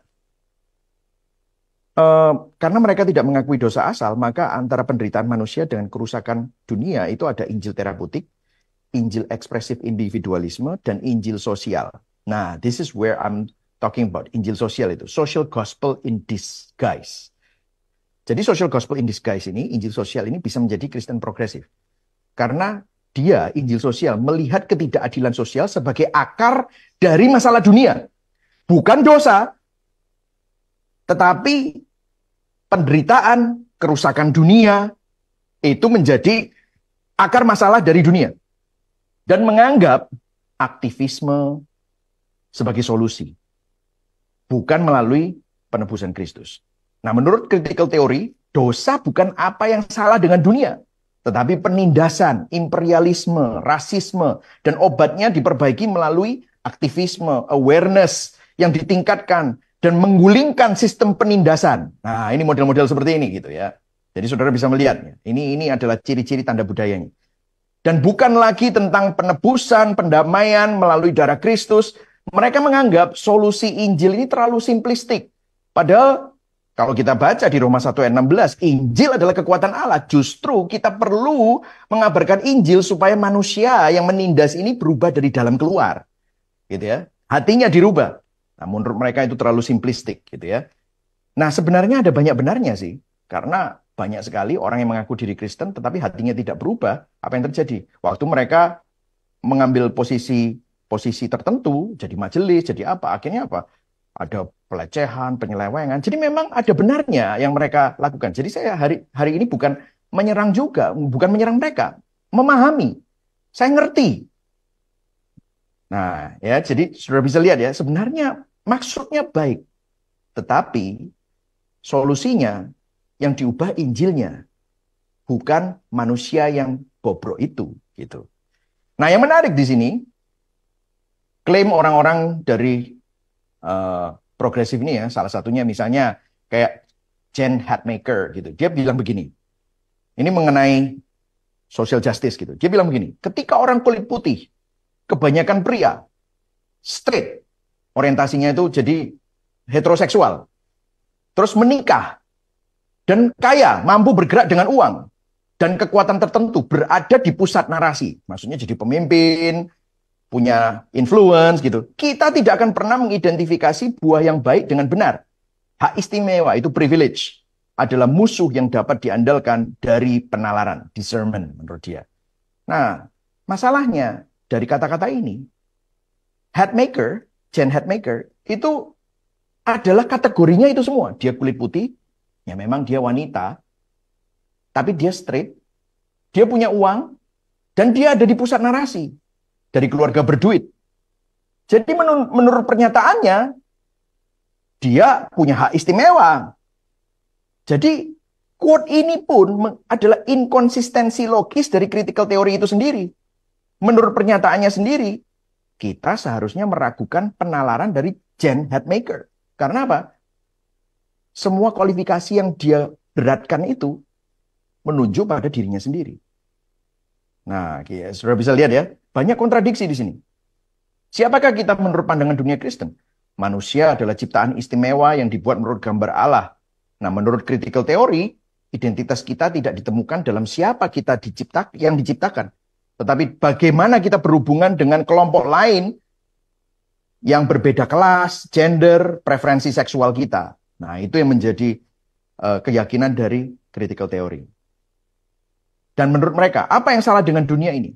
karena mereka tidak mengakui dosa asal, maka antara penderitaan manusia dengan kerusakan dunia itu ada Injil terapeutik, Injil ekspresif individualisme, dan Injil sosial. Nah, this is where I'm talking about Injil sosial itu, social gospel in disguise. Jadi social gospel in disguise ini, Injil sosial ini bisa menjadi Kristen progresif. Karena dia, Injil sosial, melihat ketidakadilan sosial sebagai akar dari masalah dunia. Bukan dosa, tetapi penderitaan, kerusakan dunia, itu menjadi akar masalah dari dunia. Dan menganggap aktivisme sebagai solusi. Bukan melalui penebusan Kristus. Nah, menurut critical theory, dosa bukan apa yang salah dengan dunia, tetapi penindasan, imperialisme, rasisme, dan obatnya diperbaiki melalui aktivisme, awareness yang ditingkatkan, dan menggulingkan sistem penindasan. Nah, ini model-model seperti ini gitu ya. Jadi saudara bisa melihatnya. Ini adalah ciri-ciri tanda budayanya. Dan bukan lagi tentang penebusan, pendamaian melalui darah Kristus. Mereka menganggap solusi Injil ini terlalu simplistik. Padahal kalau kita baca di Roma 1 ayat 16, Injil adalah kekuatan Allah. Justru kita perlu mengabarkan Injil supaya manusia yang menindas ini berubah dari dalam keluar. Gitu ya. Hatinya dirubah. Nah, menurut mereka itu terlalu simplistik gitu ya. Nah, sebenarnya ada banyak benarnya sih. Karena banyak sekali orang yang mengaku diri Kristen tetapi hatinya tidak berubah. Apa yang terjadi? Waktu mereka mengambil posisi tertentu, jadi majelis, jadi apa? Akhirnya apa? Ada pelecehan, penyelewengan. Jadi memang ada benarnya yang mereka lakukan. Jadi saya hari ini bukan menyerang juga, bukan menyerang mereka, memahami. Saya ngerti. Nah, ya, jadi sudah bisa lihat ya, sebenarnya maksudnya baik. Tetapi solusinya yang diubah Injilnya, bukan manusia yang bobrok itu, gitu. Nah, yang menarik di sini, klaim orang-orang dari progresif ini ya, salah satunya misalnya kayak Jen Hatmaker gitu. Dia bilang begini. Ini mengenai social justice gitu. Dia bilang begini, ketika orang kulit putih, kebanyakan pria, straight, orientasinya itu jadi heteroseksual, terus menikah, dan kaya, mampu bergerak dengan uang, dan kekuatan tertentu berada di pusat narasi. Maksudnya jadi pemimpin, punya influence gitu. Kita tidak akan pernah mengidentifikasi buah yang baik dengan benar. Hak istimewa itu privilege adalah musuh yang dapat diandalkan dari penalaran, discernment menurut dia. Nah, masalahnya dari kata-kata ini, Hatmaker, Jen Hatmaker, itu adalah kategorinya itu semua. Dia kulit putih, ya memang dia wanita, tapi dia straight, dia punya uang, dan dia ada di pusat narasi. Dari keluarga berduit. Jadi menurut pernyataannya, dia punya hak istimewa. Jadi quote ini pun adalah inkonsistensi logis dari critical theory itu sendiri. Menurut pernyataannya sendiri, kita seharusnya meragukan penalaran dari Jen Hatmaker. Karena apa? Semua kualifikasi yang dia beratkan itu menunjuk pada dirinya sendiri. Nah, sudah bisa lihat ya, banyak kontradiksi di sini. Siapakah kita menurut pandangan dunia Kristen? Manusia adalah ciptaan istimewa yang dibuat menurut gambar Allah. Nah, menurut critical theory, identitas kita tidak ditemukan dalam siapa kita yang diciptakan. Tetapi bagaimana kita berhubungan dengan kelompok lain yang berbeda kelas, gender, preferensi seksual kita. Nah, itu yang menjadi keyakinan dari critical theory. Dan menurut mereka, apa yang salah dengan dunia ini?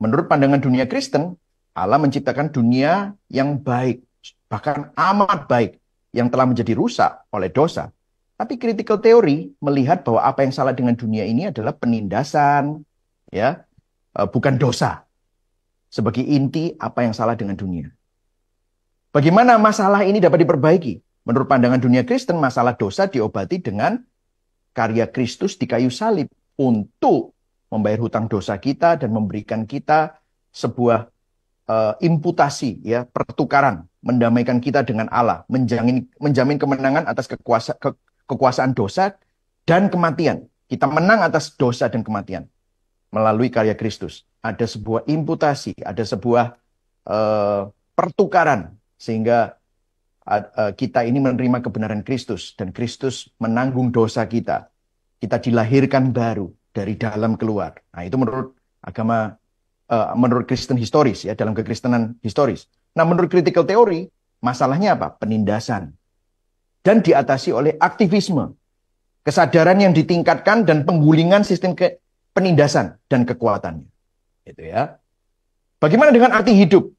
Menurut pandangan dunia Kristen, Allah menciptakan dunia yang baik, bahkan amat baik, yang telah menjadi rusak oleh dosa. Tapi critical theory melihat bahwa apa yang salah dengan dunia ini adalah penindasan, ya, bukan dosa. Sebagai inti apa yang salah dengan dunia. Bagaimana masalah ini dapat diperbaiki? Menurut pandangan dunia Kristen, masalah dosa diobati dengan karya Kristus di kayu salib untuk membayar hutang dosa kita dan memberikan kita sebuah imputasi, ya, pertukaran, mendamaikan kita dengan Allah, menjamin kemenangan atas kekuasaan dosa dan kematian. Kita menang atas dosa dan kematian melalui karya Kristus. Ada sebuah imputasi, ada sebuah pertukaran, sehingga kita ini menerima kebenaran Kristus, dan Kristus menanggung dosa kita. Kita dilahirkan baru dari dalam keluar. Nah, itu menurut agama, menurut Kristen historis, ya, dalam kekristenan historis. Nah, menurut critical theory, masalahnya apa? Penindasan. Dan diatasi oleh aktivisme, kesadaran yang ditingkatkan, dan penggulingan sistem penindasan dan kekuatannya. Itu ya. Bagaimana dengan arti hidup?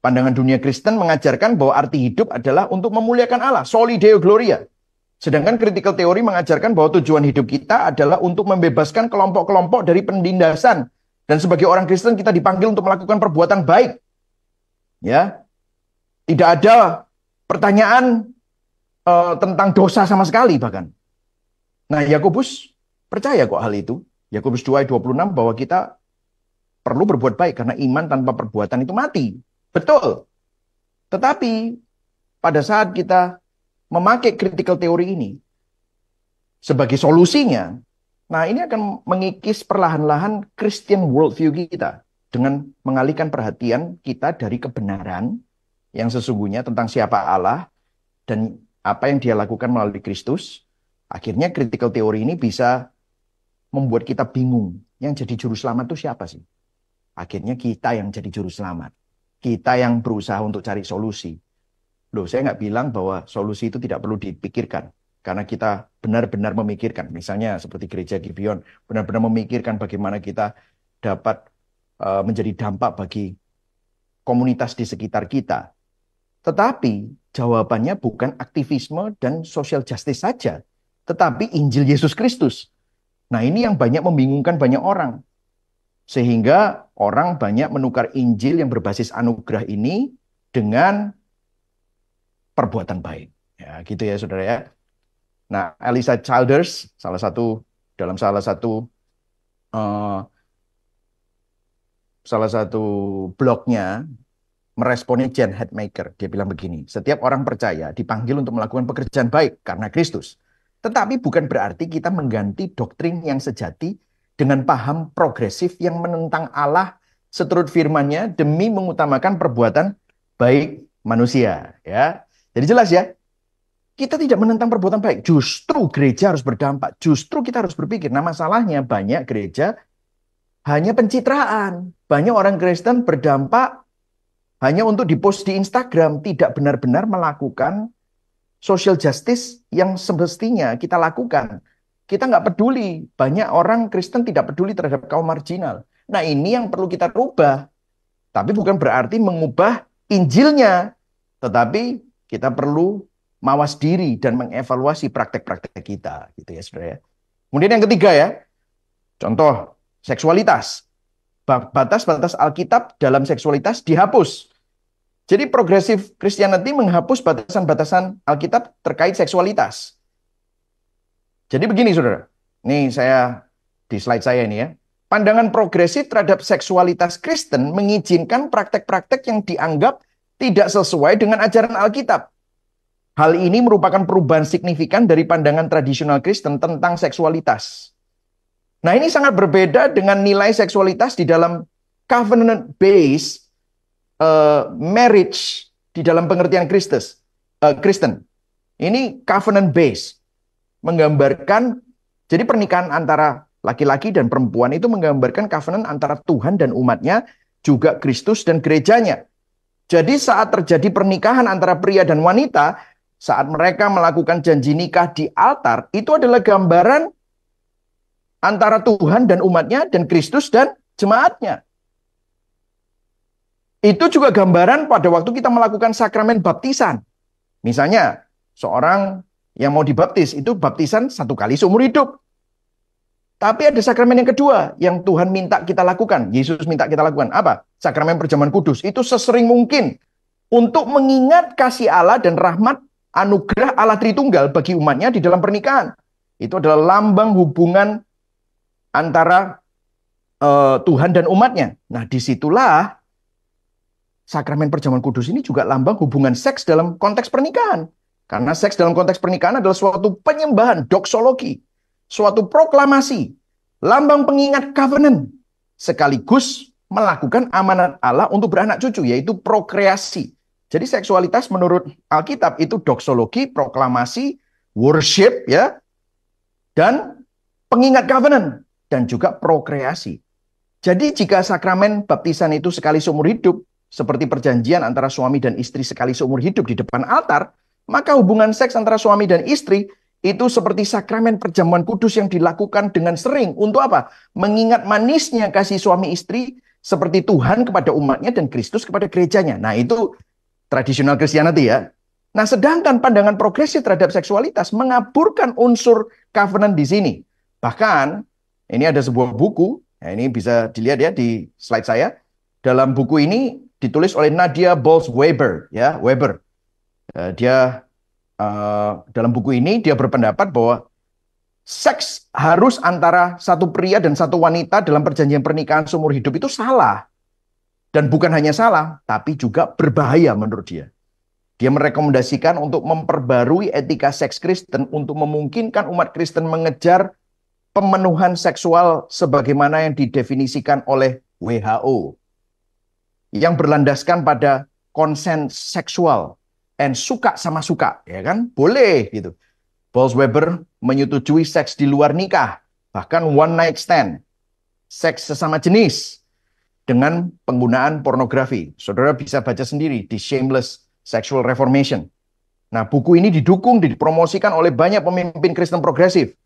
Pandangan dunia Kristen mengajarkan bahwa arti hidup adalah untuk memuliakan Allah, soli deo gloria. Sedangkan critical theory mengajarkan bahwa tujuan hidup kita adalah untuk membebaskan kelompok-kelompok dari penindasan. Dan sebagai orang Kristen kita dipanggil untuk melakukan perbuatan baik. Ya. Tidak ada pertanyaan tentang dosa sama sekali bahkan. Nah, Yakobus percaya kok hal itu. Yakobus 2 ayat 26 bahwa kita perlu berbuat baik karena iman tanpa perbuatan itu mati. Betul. Tetapi pada saat kita memakai critical theory ini sebagai solusinya, nah ini akan mengikis perlahan-lahan Christian worldview kita dengan mengalihkan perhatian kita dari kebenaran yang sesungguhnya tentang siapa Allah dan apa yang dia lakukan melalui Kristus. Akhirnya critical theory ini bisa membuat kita bingung. Yang jadi juru selamat itu siapa sih? Akhirnya kita yang jadi juru selamat. Kita yang berusaha untuk cari solusi. Loh, saya nggak bilang bahwa solusi itu tidak perlu dipikirkan. Karena kita benar-benar memikirkan. Misalnya seperti gereja Gibeon, benar-benar memikirkan bagaimana kita dapat menjadi dampak bagi komunitas di sekitar kita. Tetapi jawabannya bukan aktivisme dan social justice saja. Tetapi Injil Yesus Kristus. Nah, ini yang banyak membingungkan banyak orang. Sehingga orang banyak menukar Injil yang berbasis anugerah ini dengan perbuatan baik. Ya, gitu ya, saudara ya. Nah, Elisa Childers, dalam salah satu blognya, meresponi Jen Hatmaker. Dia bilang begini, setiap orang percaya dipanggil untuk melakukan pekerjaan baik karena Kristus. Tetapi bukan berarti kita mengganti doktrin yang sejati dengan paham progresif yang menentang Allah seturut firman-Nya demi mengutamakan perbuatan baik manusia. Ya, jadi jelas ya, kita tidak menentang perbuatan baik. Justru gereja harus berdampak. Justru kita harus berpikir. Nah, masalahnya banyak gereja hanya pencitraan. Banyak orang Kristen berdampak hanya untuk dipost di Instagram, tidak benar-benar melakukan social justice yang semestinya kita lakukan. Kita nggak peduli. Banyak orang Kristen tidak peduli terhadap kaum marginal. Nah, ini yang perlu kita rubah. Tapi bukan berarti mengubah Injilnya. Tetapi kita perlu mawas diri dan mengevaluasi praktek-praktek kita. Gitu ya, saudara ya. Kemudian yang ketiga ya. Contoh, seksualitas. Batas-batas Alkitab dalam seksualitas dihapus. Jadi progressive Christianity menghapus batasan-batasan Alkitab terkait seksualitas. Jadi begini, saudara. Nih saya di slide saya ini ya. Pandangan progresif terhadap seksualitas Kristen mengizinkan praktek-praktek yang dianggap tidak sesuai dengan ajaran Alkitab. Hal ini merupakan perubahan signifikan dari pandangan tradisional Kristen tentang seksualitas. Nah, ini sangat berbeda dengan nilai seksualitas di dalam covenant-based marriage di dalam pengertian Kristen. Ini covenant-based. Menggambarkan, jadi pernikahan antara laki-laki dan perempuan itu menggambarkan covenant antara Tuhan dan umatnya, juga Kristus dan gerejanya. Jadi saat terjadi pernikahan antara pria dan wanita, saat mereka melakukan janji nikah di altar, itu adalah gambaran antara Tuhan dan umatnya, dan Kristus dan jemaatnya. Itu juga gambaran pada waktu kita melakukan sakramen baptisan. Misalnya, seorang yang mau dibaptis, itu baptisan 1 kali seumur hidup. Tapi ada sakramen yang kedua, yang Tuhan minta kita lakukan. Yesus minta kita lakukan. Apa? Sakramen perjamuan kudus. Itu sesering mungkin untuk mengingat kasih Allah dan rahmat anugerah Allah Tritunggal bagi umatnya di dalam pernikahan. Itu adalah lambang hubungan antara Tuhan dan umatnya. Nah, disitulah sakramen perjamuan kudus ini juga lambang hubungan seks dalam konteks pernikahan. Karena seks dalam konteks pernikahan adalah suatu penyembahan, doksologi, suatu proklamasi, lambang pengingat covenant, sekaligus melakukan amanat Allah untuk beranak cucu, yaitu prokreasi. Jadi seksualitas menurut Alkitab itu doksologi, proklamasi, worship, ya, dan pengingat covenant, dan juga prokreasi. Jadi jika sakramen baptisan itu sekali seumur hidup, seperti perjanjian antara suami dan istri sekali seumur hidup di depan altar, maka hubungan seks antara suami dan istri itu seperti sakramen perjamuan kudus yang dilakukan dengan sering. Untuk apa? Mengingat manisnya kasih suami istri seperti Tuhan kepada umatnya dan Kristus kepada gerejanya. Nah, itu tradisional Christianity ya. Nah, sedangkan pandangan progresif terhadap seksualitas mengaburkan unsur covenant di sini. Bahkan, ini ada sebuah buku, nah ini bisa dilihat ya di slide saya. Dalam buku ini ditulis oleh Nadia Bolz-Weber, ya, Weber. Dia dalam buku ini dia berpendapat bahwa seks harus antara satu pria dan satu wanita dalam perjanjian pernikahan seumur hidup itu salah. Dan bukan hanya salah, tapi juga berbahaya menurut dia. Dia merekomendasikan untuk memperbarui etika seks Kristen untuk memungkinkan umat Kristen mengejar pemenuhan seksual sebagaimana yang didefinisikan oleh WHO. Yang berlandaskan pada konsen seksual. And suka sama suka, ya kan? Boleh gitu. Bolz-Weber menyetujui seks di luar nikah, bahkan one night stand, seks sesama jenis, dengan penggunaan pornografi. Saudara bisa baca sendiri di Shameless Sexual Reformation. Nah, buku ini didukung, dipromosikan oleh banyak pemimpin Kristen progresif.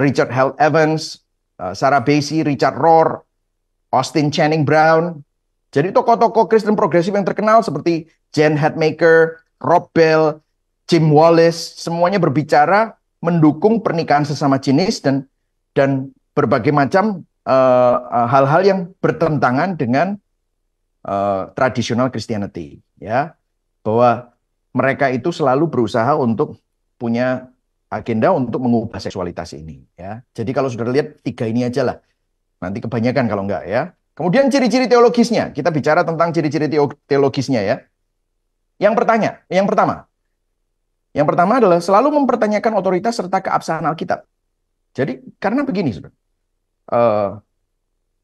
Richard Held Evans, Sarah Bassey, Richard Rohr, Austin Channing Brown. Jadi tokoh-tokoh Kristen progresif yang terkenal seperti Jen Hatmaker, Rob Bell, Jim Wallace, semuanya berbicara mendukung pernikahan sesama jenis dan berbagai macam hal-hal yang bertentangan dengan tradisional Christianity, ya, bahwa mereka itu selalu berusaha untuk punya agenda untuk mengubah seksualitas ini, ya. Jadi kalau sudah lihat 3 ini aja lah, nanti kebanyakan kalau enggak, ya. Kemudian ciri-ciri teologisnya, kita bicara tentang ciri-ciri teologisnya, ya. Yang pertama adalah selalu mempertanyakan otoritas serta keabsahan Alkitab. Jadi karena begini, saudara,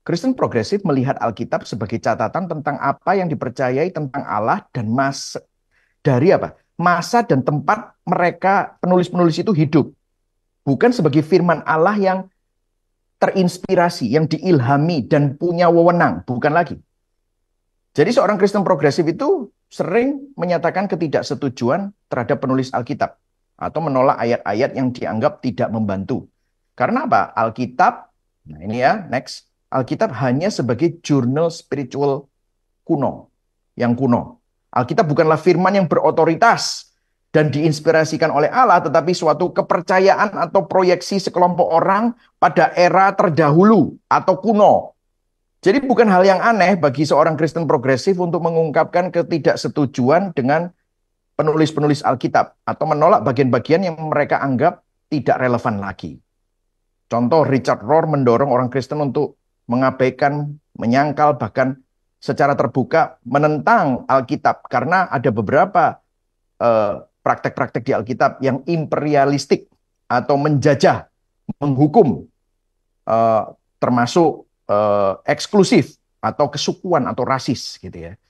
Kristen progresif melihat Alkitab sebagai catatan tentang apa yang dipercayai tentang Allah dan masa dan tempat mereka penulis-penulis itu hidup, bukan sebagai firman Allah yang terinspirasi, yang diilhami dan punya wewenang, bukan lagi. Jadi seorang Kristen progresif itu sering menyatakan ketidaksetujuan terhadap penulis Alkitab atau menolak ayat-ayat yang dianggap tidak membantu. Karena apa? Alkitab, nah ini ya, next. Alkitab hanya sebagai jurnal spiritual kuno, yang kuno. Alkitab bukanlah firman yang berotoritas dan diinspirasikan oleh Allah, tetapi suatu kepercayaan atau proyeksi sekelompok orang pada era terdahulu atau kuno. Jadi bukan hal yang aneh bagi seorang Kristen progresif untuk mengungkapkan ketidaksetujuan dengan penulis-penulis Alkitab atau menolak bagian-bagian yang mereka anggap tidak relevan lagi. Contoh, Richard Rohr mendorong orang Kristen untuk mengabaikan, menyangkal, bahkan secara terbuka menentang Alkitab karena ada beberapa praktek-praktek di Alkitab yang imperialistik atau menjajah, menghukum, termasuk eksklusif atau kesukuan atau rasis gitu ya.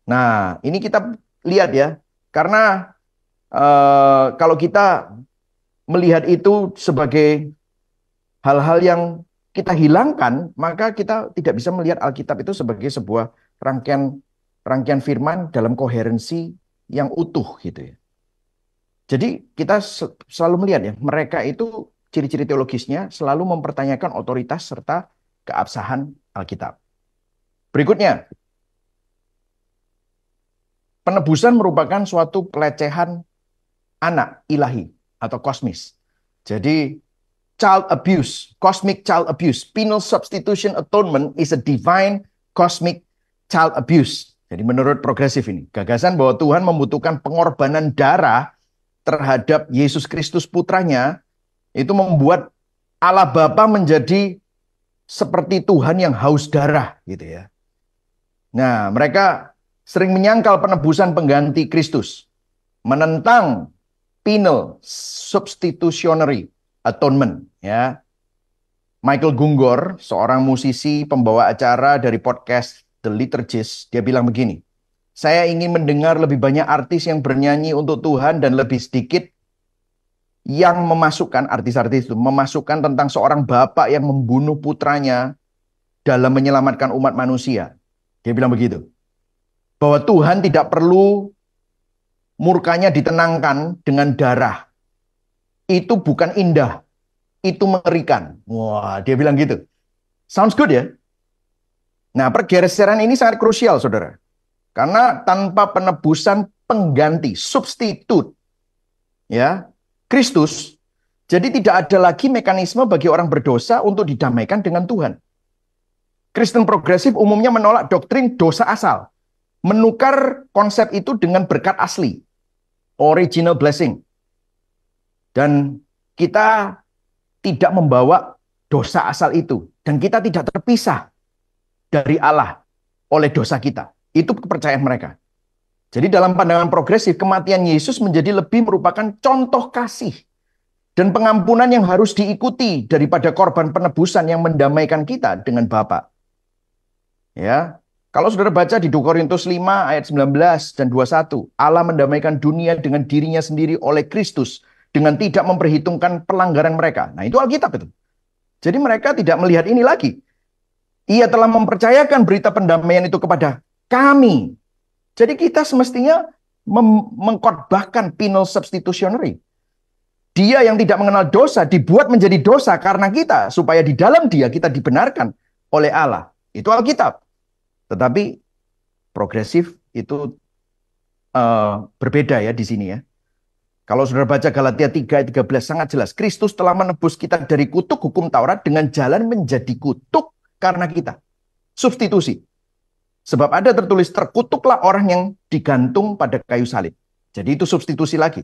Nah, ini kita lihat ya, karena kalau kita melihat itu sebagai hal-hal yang kita hilangkan, maka kita tidak bisa melihat Alkitab itu sebagai sebuah rangkaian firman dalam koherensi yang utuh gitu ya. Jadi kita selalu melihat ya, mereka itu ciri-ciri teologisnya selalu mempertanyakan otoritas serta keabsahan Alkitab. Berikutnya, penebusan merupakan suatu pelecehan anak ilahi atau kosmis. Jadi child abuse, cosmic child abuse, penal substitution atonement is a divine cosmic child abuse. Jadi menurut progresif ini, gagasan bahwa Tuhan membutuhkan pengorbanan darah terhadap Yesus Kristus putranya, itu membuat Allah Bapa menjadi seperti Tuhan yang haus darah gitu ya. Nah, mereka sering menyangkal penebusan pengganti Kristus, menentang penal substitutionary atonement, ya. Michael Gungor, seorang musisi pembawa acara dari podcast The Liturgist, dia bilang begini, saya ingin mendengar lebih banyak artis yang bernyanyi untuk Tuhan dan lebih sedikit yang memasukkan, artis-artis itu, memasukkan tentang seorang bapak yang membunuh putranya dalam menyelamatkan umat manusia. Dia bilang begitu. Bahwa Tuhan tidak perlu murkanya ditenangkan dengan darah. Itu bukan indah. Itu mengerikan. Wah, dia bilang gitu. Sounds good ya? Nah, pergeseran ini sangat krusial, saudara. Karena tanpa penebusan pengganti, substitut, ya, Kristus, jadi tidak ada lagi mekanisme bagi orang berdosa untuk didamaikan dengan Tuhan. Kristen progresif umumnya menolak doktrin dosa asal. Menukar konsep itu dengan berkat asli. Original blessing. Dan kita tidak membawa dosa asal itu. Dan kita tidak terpisah dari Allah oleh dosa kita. Itu kepercayaan mereka. Jadi dalam pandangan progresif, kematian Yesus menjadi lebih merupakan contoh kasih dan pengampunan yang harus diikuti daripada korban penebusan yang mendamaikan kita dengan Bapa. Ya, kalau saudara baca di 2 Korintus 5 ayat 19 dan 21, Allah mendamaikan dunia dengan dirinya sendiri oleh Kristus dengan tidak memperhitungkan pelanggaran mereka. Nah, itu Alkitab itu. Jadi mereka tidak melihat ini lagi. Ia telah mempercayakan berita pendamaian itu kepada kami. Jadi kita semestinya mengkhotbahkan penal substitutionary. Dia yang tidak mengenal dosa dibuat menjadi dosa karena kita, supaya di dalam dia kita dibenarkan oleh Allah. Itu Alkitab. Tetapi progresif itu berbeda ya di sini ya. Kalau saudara baca Galatia 3 ayat 13 sangat jelas. Kristus telah menebus kita dari kutuk hukum Taurat dengan jalan menjadi kutuk karena kita. Substitusi. Sebab ada tertulis, terkutuklah orang yang digantung pada kayu salib. Jadi itu substitusi lagi.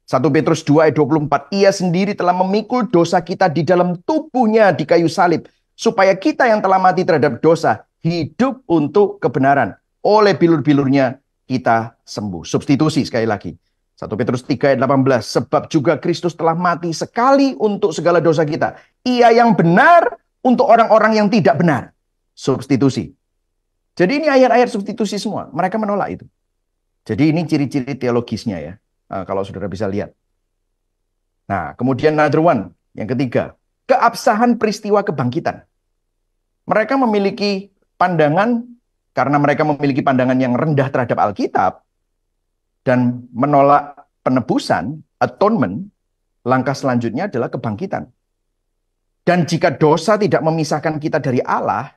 1 Petrus 2 ayat 24. Ia sendiri telah memikul dosa kita di dalam tubuhnya di kayu salib. Supaya kita yang telah mati terhadap dosa hidup untuk kebenaran. Oleh bilur-bilurnya kita sembuh. Substitusi sekali lagi. 1 Petrus 3 ayat 18. Sebab juga Kristus telah mati sekali untuk segala dosa kita. Ia yang benar untuk orang-orang yang tidak benar. Substitusi. Jadi ini ayat-ayat substitusi semua. Mereka menolak itu. Jadi ini ciri-ciri teologisnya ya. Kalau saudara bisa lihat. Nah, kemudian another one. Yang ketiga. Keabsahan peristiwa kebangkitan. Mereka memiliki pandangan, karena mereka memiliki pandangan yang rendah terhadap Alkitab, dan menolak penebusan, atonement, langkah selanjutnya adalah kebangkitan. Dan jika dosa tidak memisahkan kita dari Allah,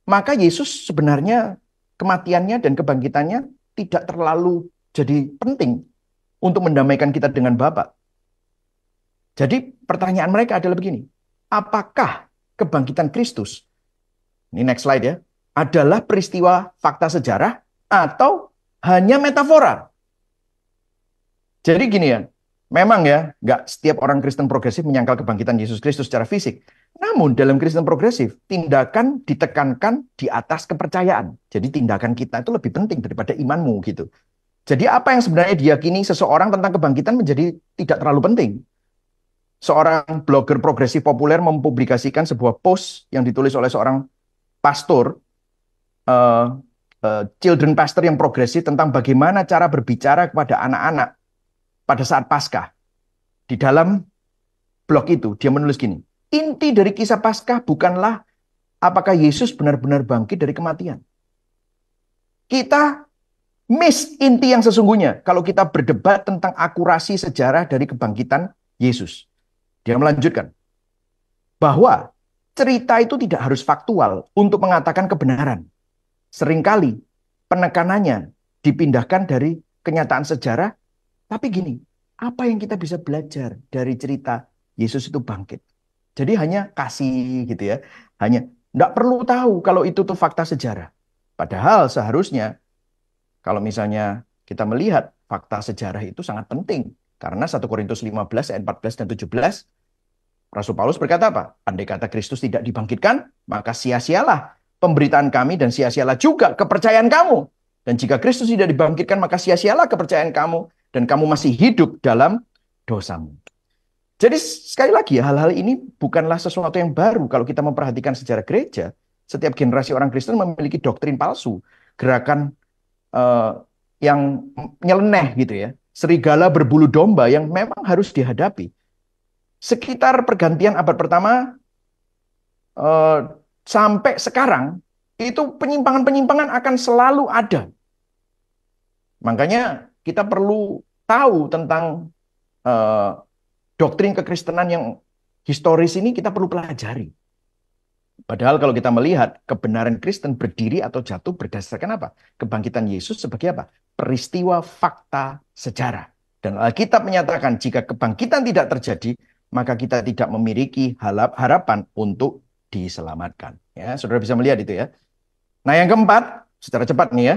maka Yesus sebenarnya kematiannya dan kebangkitannya tidak terlalu jadi penting untuk mendamaikan kita dengan Bapa. Jadi pertanyaan mereka adalah begini. Apakah kebangkitan Kristus, ini next slide ya, adalah peristiwa fakta sejarah atau hanya metafora? Jadi gini ya, memang ya, nggak setiap orang Kristen progresif menyangkal kebangkitan Yesus Kristus secara fisik. Namun dalam Kristen progresif, tindakan ditekankan di atas kepercayaan. Jadi tindakan kita itu lebih penting daripada imanmu gitu. Jadi apa yang sebenarnya diyakini seseorang tentang kebangkitan menjadi tidak terlalu penting. Seorang blogger progresif populer mempublikasikan sebuah post yang ditulis oleh seorang pastor, children pastor yang progresif tentang bagaimana cara berbicara kepada anak-anak pada saat Paskah. Di dalam blog itu dia menulis gini. Inti dari kisah Paskah bukanlah apakah Yesus benar-benar bangkit dari kematian. Kita miss inti yang sesungguhnya kalau kita berdebat tentang akurasi sejarah dari kebangkitan Yesus. Dia melanjutkan bahwa cerita itu tidak harus faktual untuk mengatakan kebenaran. Seringkali penekanannya dipindahkan dari kenyataan sejarah, tapi gini, apa yang kita bisa belajar dari cerita Yesus itu bangkit? Jadi hanya kasih gitu ya. Hanya enggak perlu tahu kalau itu tuh fakta sejarah. Padahal seharusnya kalau misalnya kita melihat fakta sejarah itu sangat penting. Karena 1 Korintus 15 ayat 14 dan 17 Rasul Paulus berkata apa? Andai kata Kristus tidak dibangkitkan, maka sia-sialah pemberitaan kami dan sia-sialah juga kepercayaan kamu. Dan jika Kristus tidak dibangkitkan, maka sia-sialah kepercayaan kamu, dan kamu masih hidup dalam dosamu. Jadi sekali lagi ya, hal-hal ini bukanlah sesuatu yang baru. Kalau kita memperhatikan sejarah gereja, setiap generasi orang Kristen memiliki doktrin palsu, gerakan yang nyeleneh gitu ya, serigala berbulu domba yang memang harus dihadapi. Sekitar pergantian abad pertama sampai sekarang, itu penyimpangan-penyimpangan akan selalu ada. Makanya kita perlu tahu tentang doktrin kekristenan yang historis ini, kita perlu pelajari. Padahal kalau kita melihat kebenaran Kristen berdiri atau jatuh berdasarkan apa? Kebangkitan Yesus sebagai apa? Peristiwa fakta sejarah. Dan Alkitab menyatakan jika kebangkitan tidak terjadi, maka kita tidak memiliki harapan untuk diselamatkan. Ya, saudara bisa melihat itu ya. Nah, yang keempat, secara cepat nih ya.